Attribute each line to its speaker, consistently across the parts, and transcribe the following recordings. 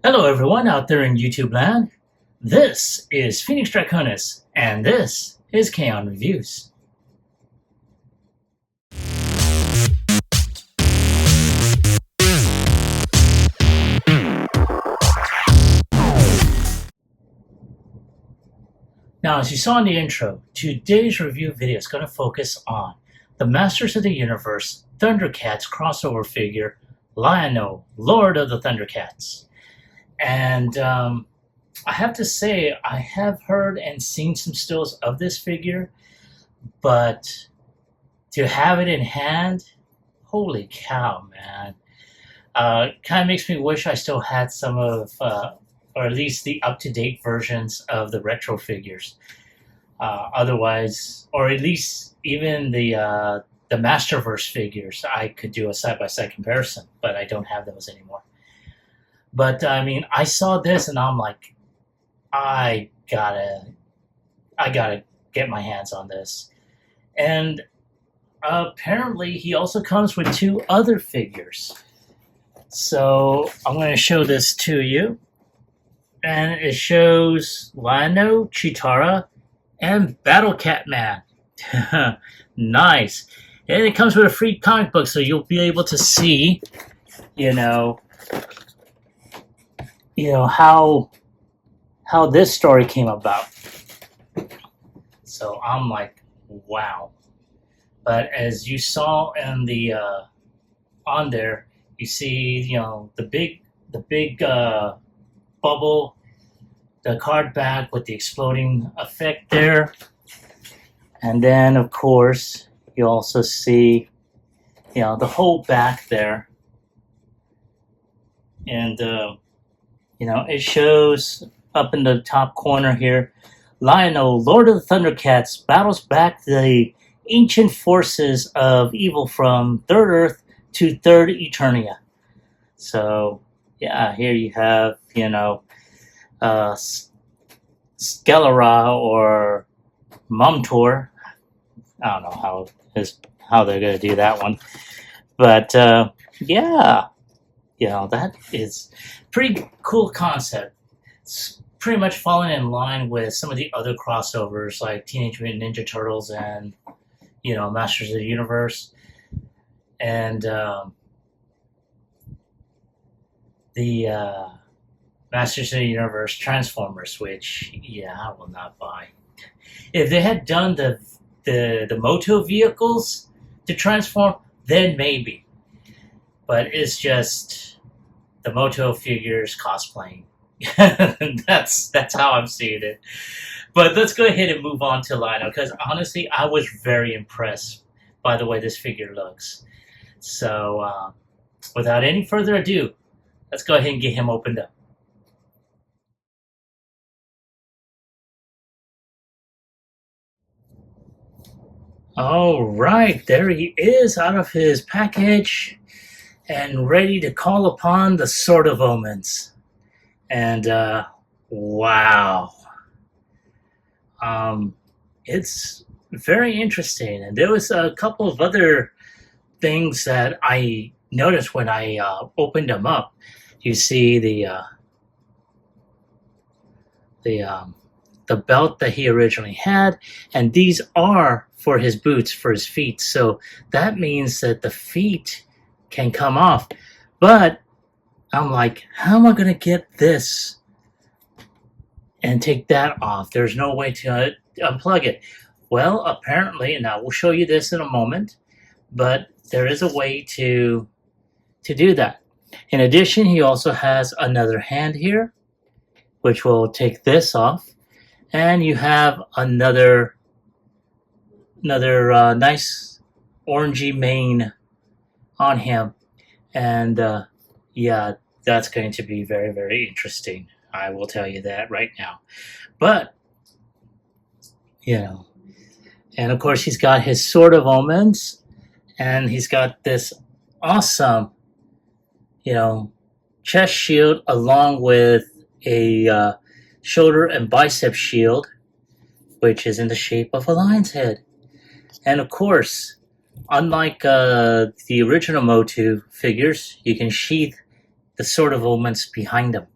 Speaker 1: Hello everyone out there in YouTube land. This is Phoenix Draconis, and this is Kaon Reviews. Now, as you saw in the intro, today's review video is going to focus on the Masters of the Universe Thundercats crossover figure, Lion-O, Lord of the Thundercats. And I have to say, I have heard and seen some stills of this figure, but to have it in hand, holy cow, man. Kind of makes me wish I still had some of, or at least the up-to-date versions of the retro figures. Otherwise, or at least even the Masterverse figures, I could do a side-by-side comparison, but I don't have those anymore. But I mean, I saw this and I'm like, I gotta get my hands on this. And apparently he also comes with two other figures. So I'm going to show this to you. And it shows Lion-O, Chitara, and Battle Cat Man. Nice. And it comes with a free comic book, so you'll be able to see, you know how this story came about. So I'm like, wow. But as you saw in the on there, you see, the big bubble, the card back with the exploding effect there, and then of course you also see, the whole back there, and it shows up in the top corner here, Lion-O, Lord of the Thundercats, battles back the ancient forces of evil from Third Earth to Third Eternia. So, yeah, here you have, Skelara or Mumtor. I don't know how they're going to do that one. But, yeah, that is pretty cool concept. It's pretty much falling in line with some of the other crossovers like Teenage Mutant Ninja Turtles and, Masters of the Universe. And the Masters of the Universe Transformers, which, I will not buy. If they had done the MOTU vehicles to transform, then maybe. But it's just the MOTU figures cosplaying. That's how I'm seeing it. But let's go ahead and move on to Lion-O, because honestly, I was very impressed by the way this figure looks. So, without any further ado, let's go ahead and get him opened up. All right, there he is out of his package and ready to call upon the Sword of Omens. And wow, it's very interesting. And there was a couple of other things that I noticed when I opened them up. You see the belt that he originally had, and these are for his boots, for his feet. So that means that the feet can come off. But I'm like, how am I going to get this and take that off? There's no way to unplug it. Well, apparently, and I will show you this in a moment, but there is a way to do that. In addition, he also has another hand here, which will take this off. And you have another nice orangey mane on him. And yeah, that's going to be very, very interesting. I will tell you that right now. But, and of course he's got his Sword of Omens, and he's got this awesome, chest shield along with a shoulder and bicep shield, which is in the shape of a lion's head. And of course, unlike the original MOTU figures, you can sheath the Sword of Omens behind them.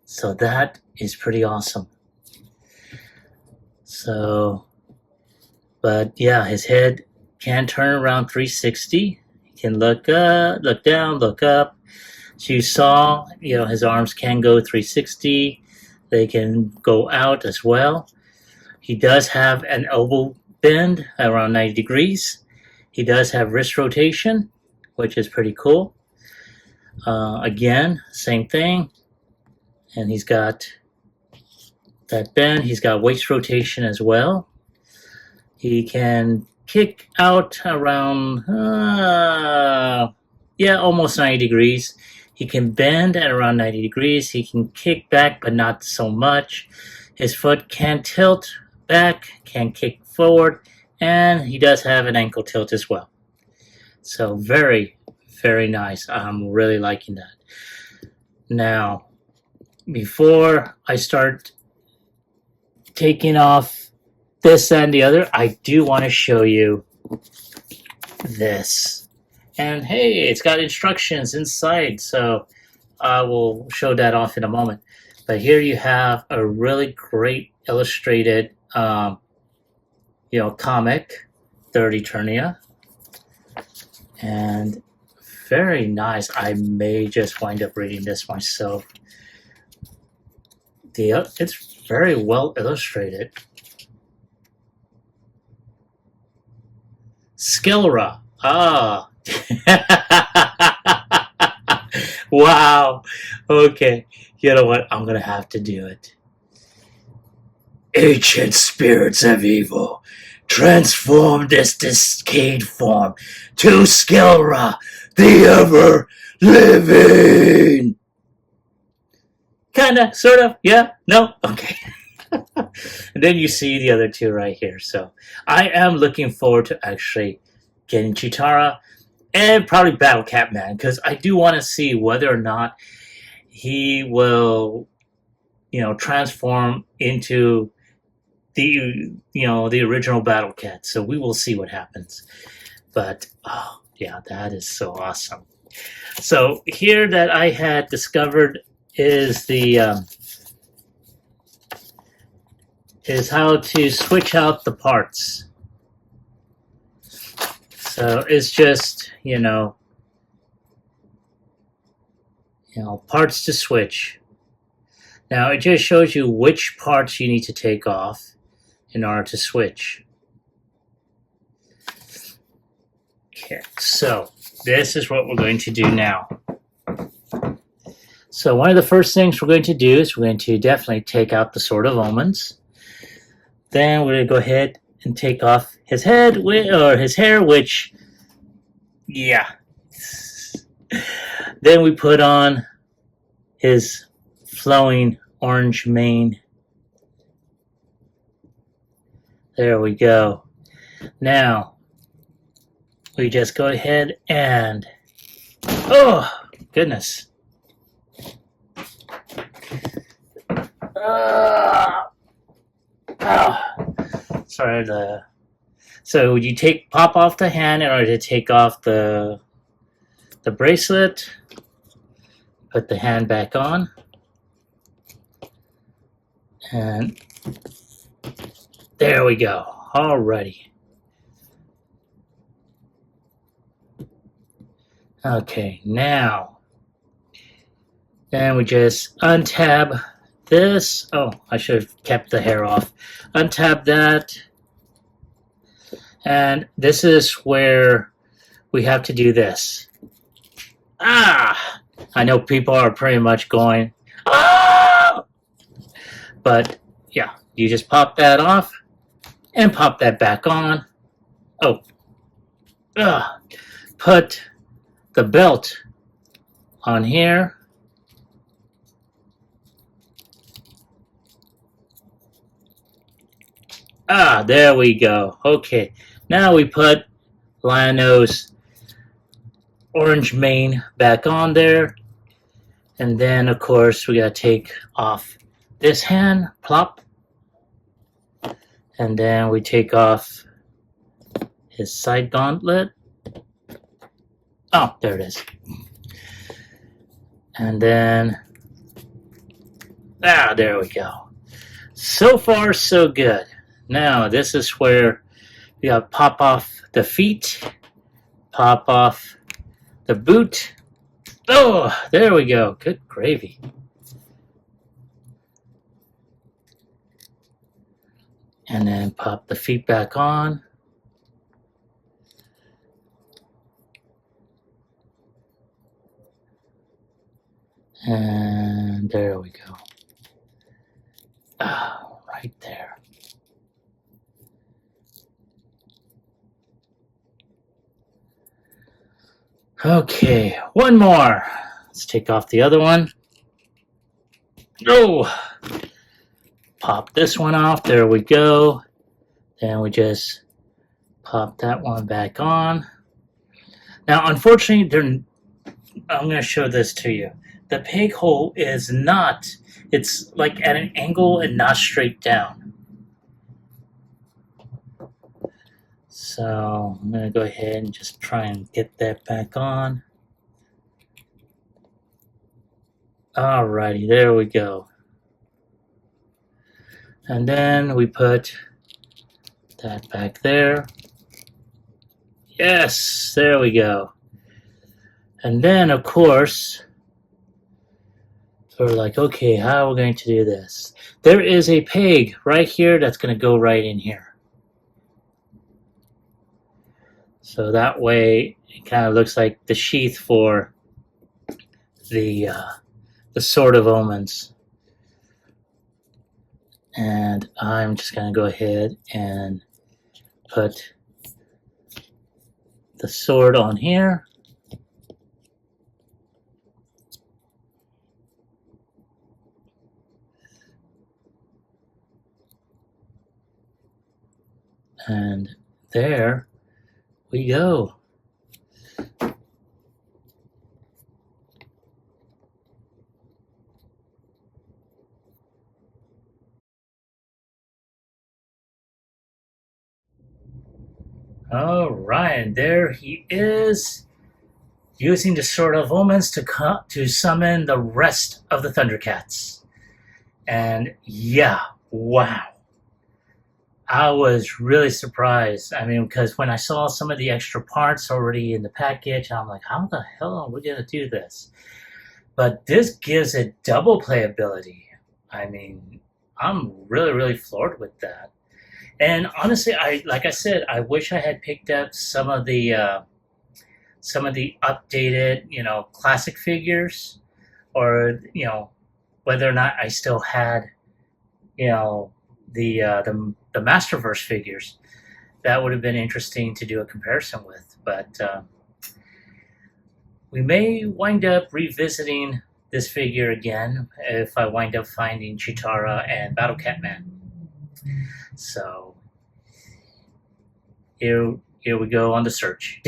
Speaker 1: So that is pretty awesome. So, but yeah, his head can turn around 360. He can look up, look down, look up. So you saw, his arms can go 360. They can go out as well. He does have an elbow bend around 90 degrees. He does have wrist rotation, which is pretty cool. Again, same thing. And he's got that bend. He's got waist rotation as well. He can kick out around, almost 90 degrees. He can bend at around 90 degrees. He can kick back, but not so much. His foot can tilt back, can kick forward, and he does have an ankle tilt as well. So very, very nice. I'm really liking that. Now, before I start taking off this and the other, I do want to show you this. And hey, it's got instructions inside, so I will show that off in a moment. But here you have a really great illustrated, comic, Third Eternia. And very nice. I may just wind up reading this myself. It's very well illustrated. Skilra. Ah. Wow. Okay. You know what? I'm going to have to do it. Ancient spirits of evil, transform this decayed form to Skilra, the ever-living. Kinda, sort of, yeah, no, okay. And then you see the other two right here. So I am looking forward to actually getting Chitara and probably Battle Cat Man, because I do want to see whether or not he will, transform into the original Battle Cat. So we will see what happens. But oh yeah, that is so awesome. So here that I had discovered is is how to switch out the parts. So it's just parts to switch. Now it just shows you which parts you need to take off in order to switch. Okay, so this is what we're going to do now. So one of the first things we're going to do is we're going to definitely take out the Sword of Omens. Then we're going to go ahead and take off his head or his hair, which, yeah. Then we put on his flowing orange mane. There we go. Now, we just go ahead and, oh, goodness. Sorry. So you pop off the hand in order to take off the bracelet. Put the hand back on, and there we go. Alrighty. Okay, now then we just untab this. Oh, I should have kept the hair off. Untab that. And this is where we have to do this. Ah! I know people are pretty much going, ah! But, yeah, you just pop that off and pop that back on. Oh. Put the belt on here. Ah, there we go. Okay, now we put Lano's orange mane back on there. And then, of course, we gotta take off this hand, plop. And then we take off his side gauntlet. Oh, there it is. And then Ah, there we go. So far, so good. Now, this is where we got to pop off the feet, pop off the boot. Oh, there we go. Good gravy. And then pop the feet back on. And there we go. Ah, right there. Okay, one more. Let's take off the other one. Oh, pop this one off. There we go. Then we just pop that one back on. Now, unfortunately, I'm going to show this to you. The peg hole is not, it's like at an angle and not straight down. So I'm going to go ahead and just try and get that back on. Alrighty, there we go. And then we put that back there. Yes, there we go. And then, of course, we're like, okay, how are we going to do this? There is a peg right here that's going to go right in here. So that way, it kind of looks like the sheath for the Sword of Omens. And I'm just going to go ahead and put the sword on here. And there we go. All right, there he is, using the Sword of Omens to summon the rest of the Thundercats. And yeah, wow. I was really surprised. I mean, because when I saw some of the extra parts already in the package, I'm like, how the hell are we going to do this? But this gives it double playability. I mean, I'm really, really floored with that. And honestly, like I said, I wish I had picked up some of the updated, classic figures, or whether or not I still had, the Masterverse figures. That would have been interesting to do a comparison with. But we may wind up revisiting this figure again if I wind up finding Chitara and Battle Catman. So here we go on the search.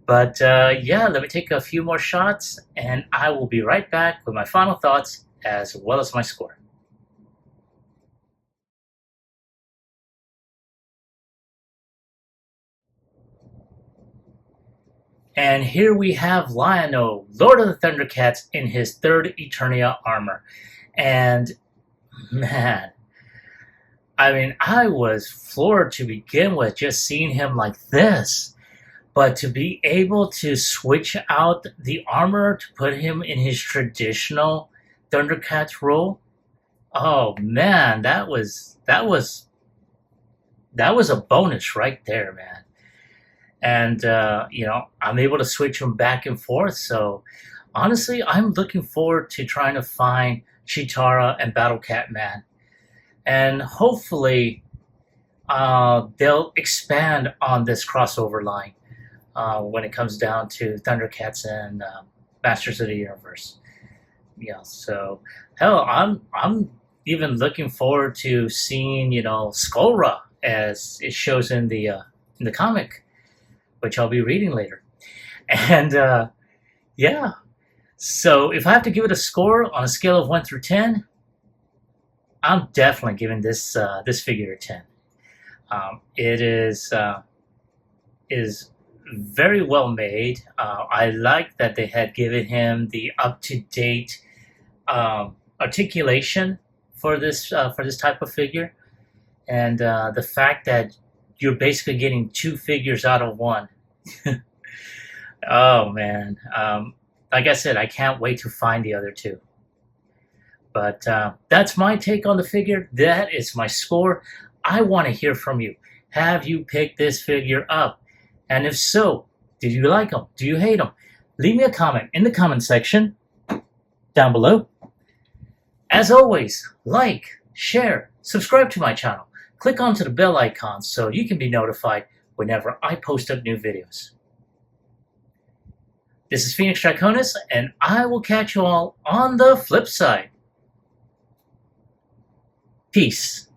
Speaker 1: But yeah, let me take a few more shots, and I will be right back with my final thoughts as well as my score. And here we have Lion-O, Lord of the Thundercats, in his third Eternia armor. And man, I mean, I was floored to begin with just seeing him like this. But to be able to switch out the armor to put him in his traditional Thundercats role, oh man, that was a bonus right there, man. And I'm able to switch them back and forth. So honestly, I'm looking forward to trying to find Chitara and Battle Catman, and hopefully they'll expand on this crossover line when it comes down to Thundercats and Masters of the Universe. Yeah, so hell, I'm even looking forward to seeing Skullra as it shows in the comic, which I'll be reading later. And yeah, so if I have to give it a score on a scale of 1 through 10, I'm definitely giving this figure a 10. It is very well made. I like that they had given him the up-to-date articulation for this type of figure, and the fact that you're basically getting two figures out of one. Oh man, like I said, I can't wait to find the other two. But that's my take on the figure. That is my score. I want to hear from you. Have you picked this figure up? And if so, did you like them? Do you hate them? Leave me a comment in the comment section down below. As always, like, share, subscribe to my channel. Click onto the bell icon so you can be notified whenever I post up new videos. This is Phoenix Draconis, and I will catch you all on the flip side. Peace.